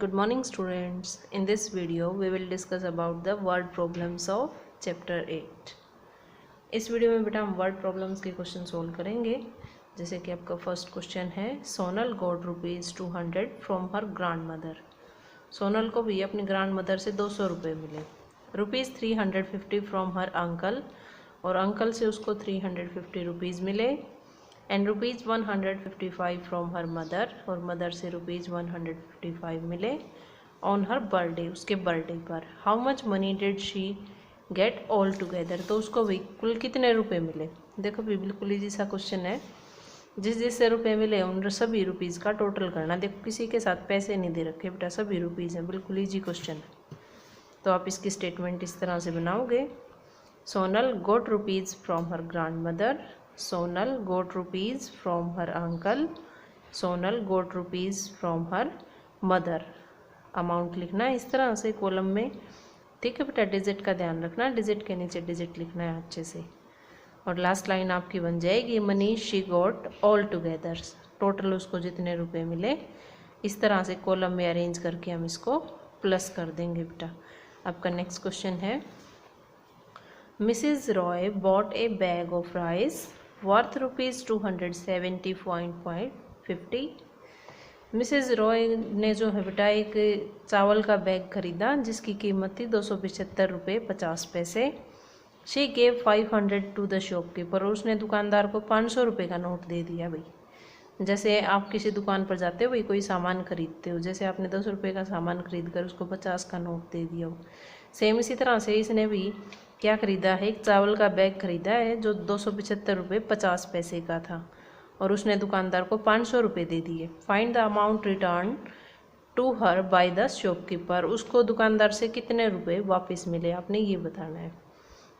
Good morning students. In this video we will discuss about the word problems of chapter 8. इस video में बेटा हम word problems के question solve करेंगे। जैसे कि आपका फर्स्ट क्वेश्चन है, Sonal got ₹200 from her grand mother. Sonal को भी अपनी ग्रैंड मदर से 200 रुपये मिले। ₹350 फ्रॉम हर अंकल, और अंकल से उसको 350 रुपीज़ मिले। एंड ₹155 फ्रॉम हर मदर, और मदर से ₹155 मिले ऑन हर बर्थडे, उसके बर्थडे पर। How much money did she get all together, तो उसको भी कुल कितने रुपए मिले। देखो भी बिल्कुल ईजी सा क्वेश्चन है। जिससे रुपए मिले उन सभी रुपीज़ का टोटल करना। देखो किसी के साथ पैसे नहीं दे रखे बेटा, सभी रुपीज़ हैं। बिल्कुल ईजी क्वेश्चन है। तो आप इसकी स्टेटमेंट इस तरह से बनाओगे, Sonal got rupees from her grand mother, Sonal got rupees from her uncle, Sonal got rupees from her mother. Amount लिखना है इस तरह से कॉलम में, ठीक है बेटा। डिजिट का ध्यान रखना, डिजिट के नीचे डिजिट लिखना है अच्छे से। और लास्ट लाइन आपकी बन जाएगी, money she got all together, total उसको जितने रुपए मिले। इस तरह से कॉलम में अरेंज करके हम इसको प्लस कर देंगे बेटा। आपका नेक्स्ट क्वेश्चन है, Mrs Roy bought a bag of rice worth ₹270.50। Mrs Roy ने जो है बेटा एक चावल का बैग खरीदा जिसकी कीमत थी ₹275.50। She gave 500 to the shopkeeper, और उसने दुकानदार को 500 रुपये का नोट दे दिया। भाई जैसे आप किसी दुकान पर जाते हो, भाई कोई सामान खरीदते हो, जैसे आपने 10 रुपये का सामान खरीद कर उसको 50 का नोट दे दिया हो। सेम इसी तरह से इसने भी क्या खरीदा है, एक चावल का बैग खरीदा है जो ₹275.50 का था, और उसने दुकानदार को 500 रुपये दे दिए। Find the amount return to her by the shopkeeper, उसको दुकानदार से कितने रुपए वापस मिले, आपने ये बताना है।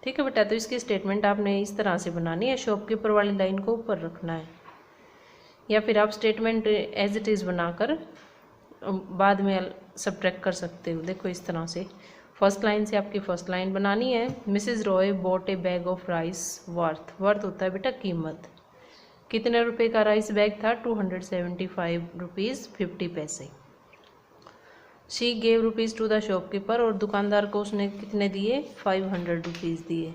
ठीक है बेटा। तो इसकी स्टेटमेंट आपने इस तरह से बनानी है, शॉपकीपर वाली लाइन को ऊपर रखना है, या फिर आप स्टेटमेंट एज इट इज़ बनाकर बाद में सब्ट्रैक्ट कर सकते हो। देखो इस तरह से फर्स्ट लाइन से आपकी फर्स्ट लाइन बनानी है, Mrs Roy bought a bag of rice worth, worth होता है बेटा कीमत। कितने रुपए का राइस बैग था, ₹275.50। She gave rupees to the shopkeeper, और दुकानदार को उसने कितने दिए, 500 रुपीज़ दिए।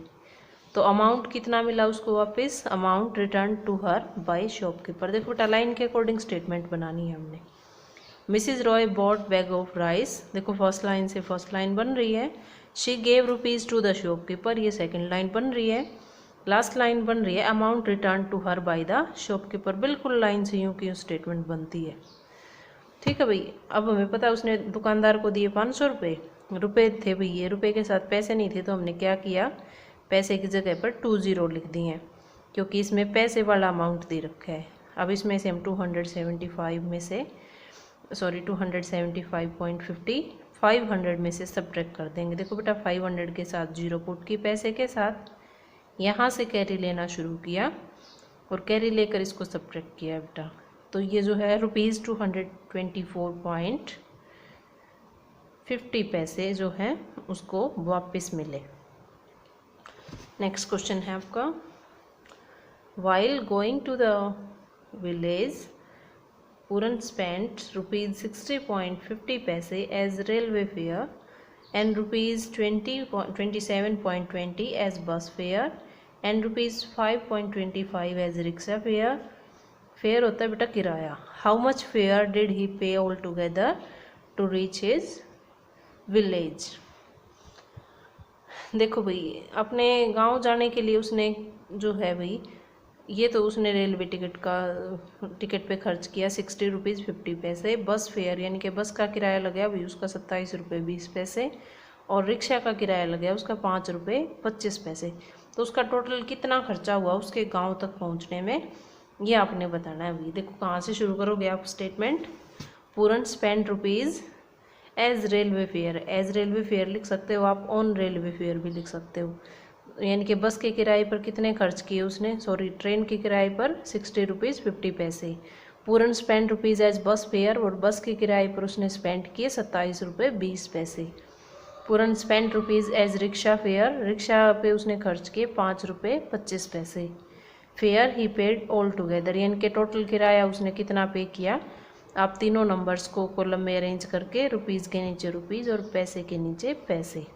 तो अमाउंट कितना मिला उसको वापस, amount return to her by shopkeeper. देखो बेटा लाइन के अकॉर्डिंग स्टेटमेंट बनानी है हमने। Mrs Roy bought bag of rice, देखो फर्स्ट लाइन से फर्स्ट लाइन बन रही है। She gave rupees to the shopkeeper, ये सेकंड लाइन बन रही है। लास्ट लाइन बन रही है, amount return to her by the shopkeeper. बिल्कुल लाइन से यूँ की स्टेटमेंट बनती है। ठीक है भाई। अब हमें पता है उसने दुकानदार को दिए 500 रुपये, रुपये थे भाई, ये रुपये के साथ पैसे नहीं थे, तो हमने क्या किया, पैसे की जगह पर 20 लिख दिए हैं, क्योंकि इसमें पैसे वाला अमाउंट दे रखा है। अब इसमें से हम 275.50 500 में से सब्ट्रैक्ट कर देंगे। देखो बेटा 500 के साथ 0 पुट की, पैसे के साथ यहाँ से कैरी लेना शुरू किया, और कैरी लेकर इसको सब्ट्रैक्ट किया बेटा। तो ये जो है ₹224.50 जो है उसको वापस मिले। नेक्स्ट क्वेश्चन है आपका, while going to the village Puran spent ₹60.50 as railway fare and ₹27.20 as bus fare and ₹5.25 as rickshaw fare. Fare होता है बेटा किराया। How much fare did he pay all together to reach his village. देखो भाई अपने गांव जाने के लिए उसने जो है भाई, ये तो उसने रेलवे टिकट पे खर्च किया ₹60.50। बस फेयर यानी कि बस का किराया लगा भाई उसका ₹27.20, और रिक्शा का किराया लगा उसका ₹5.25। तो उसका टोटल कितना खर्चा हुआ उसके गांव तक पहुंचने में, ये आपने बताना है भाई। देखो कहाँ से शुरू करोगे आप statement, Puran spend rupees as railway fare, as railway fare लिख सकते हो आप, ऑन रेलवे फेयर भी लिख सकते हो। यानी कि बस के किराए पर कितने खर्च किए उसने, ट्रेन के किराए पर ₹60.50। Puran spend rupees as bus fare, और बस के किराए पर उसने स्पेंड किए ₹27.20। Puran spend rupees as rickshaw fare, rickshaw पे उसने खर्च किए ₹5.25। Fare he paid all together, यानी कि टोटल किराया उसने कितना पे किया, आप तीनों नंबर्स को कॉलम में अरेंज करके रुपीज़ के नीचे रुपीज़ और पैसे के नीचे पैसे,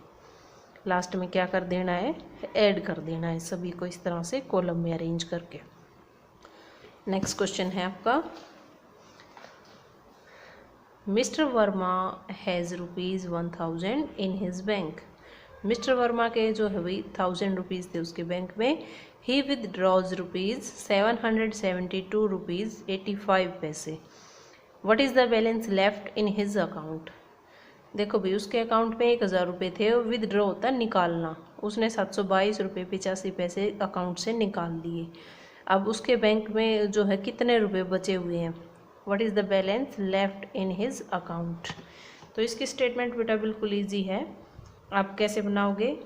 लास्ट में क्या कर देना है, ऐड कर देना है सभी को इस तरह से कॉलम में अरेंज करके। नेक्स्ट क्वेश्चन है आपका, mister Verma has ₹1000 in his bank. Mister Verma के जो है वही 1000 रुपीज़ थे उसके बैंक में। He withdraws ₹772.85। What is the balance left in his account. देखो भाई उसके अकाउंट में 1000 रुपये थे और विदड्रॉ होता है निकालना, उसने 722.85 अकाउंट से निकाल लिए। अब उसके बैंक में जो है कितने रुपए बचे हुए हैं, what is the balance left in his account. तो इसकी स्टेटमेंट बेटा बिल्कुल ईजी है, आप कैसे बनाओगे,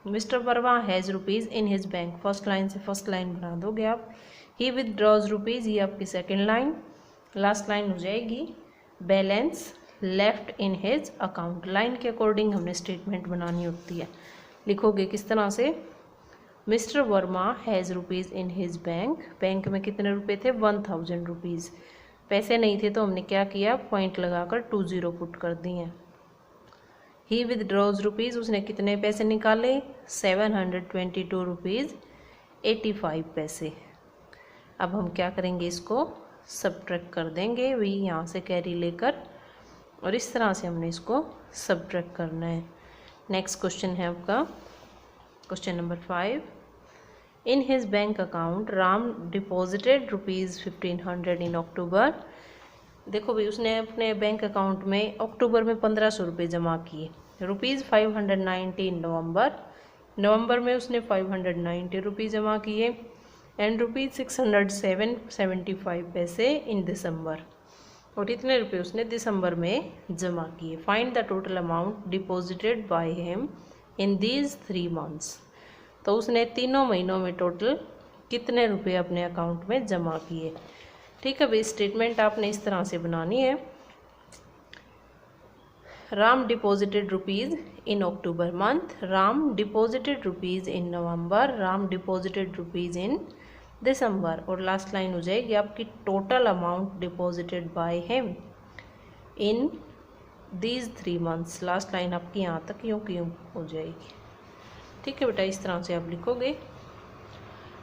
mister Verma has rupees in his bank, first line से फर्स्ट लाइन बना दोगे आप। ही विदड्रॉज रुपीज़, ये आपकी सेकेंड लाइन, लास्ट लाइन हो जाएगी balance left in his account. Line के अकॉर्डिंग हमने स्टेटमेंट बनानी होती है। लिखोगे किस तरह से, mister Verma has rupees in his bank, bank में कितने रुपए थे 1000 रुपीज़, पैसे नहीं थे तो हमने क्या किया, पॉइंट लगाकर 20 पुट कर दिए। ही विदड्रॉज रुपीज़, उसने कितने पैसे निकाले 722.85। अब हम क्या करेंगे, इसको सब्ट्रैक्ट कर देंगे, वही यहाँ से कैरी लेकर, और इस तरह से हमने इसको सब्ट्रैक्ट करना है। नेक्स्ट क्वेश्चन है आपका question number 5। In his bank account Ram deposited ₹1500 इन अक्टूबर। देखो भाई उसने अपने बैंक अकाउंट में अक्टूबर में 1500 रुपये जमा किए, ₹590 इन नवंबर में उसने 590 रुपये जमा किए, एंड ₹607.75 इन दिसंबर, और इतने रुपये उसने दिसंबर में जमा किए। Find the total amount deposited by him in these 3 months. तो उसने तीनों महीनों में टोटल कितने रुपए अपने अकाउंट में जमा किए। ठीक है भाई, स्टेटमेंट आपने इस तरह से बनानी है, Ram deposited rupees in October month, Ram deposited rupees in November, Ram deposited rupees in December, और लास्ट लाइन हो जाएगी आपकी total amount deposited by him in these 3 months. Last line आपकी यहाँ तक यूँ की यूँ हो जाएगी। ठीक है बेटा, इस तरह से आप लिखोगे,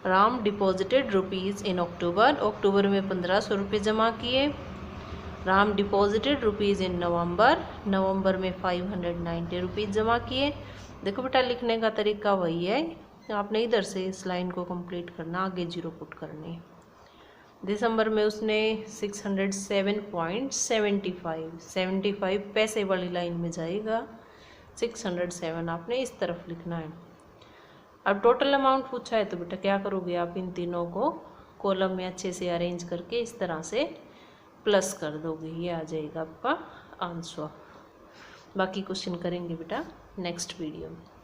राम डिपॉजिटेड रुपीज़ इन अक्टूबर, अक्टूबर में 1500 रुपये जमा किए। राम डिपॉजिटेड रुपीज़ इन नवंबर, नवंबर में 590 रुपीज़ जमा किए। देखो बेटा लिखने का तरीका वही है, आपने इधर से इस लाइन को कंप्लीट करना, आगे 0 पुट करने। दिसंबर में उसने 607.75 पैसे वाली लाइन में जाएगा, 607 आपने इस तरफ लिखना है। अब टोटल अमाउंट पूछा है तो बेटा क्या करोगे आप, इन तीनों को कॉलम में अच्छे से अरेंज करके इस तरह से प्लस कर दोगे, ये आ जाएगा आपका आंसर। बाकी क्वेश्चन करेंगे बेटा नेक्स्ट वीडियो में।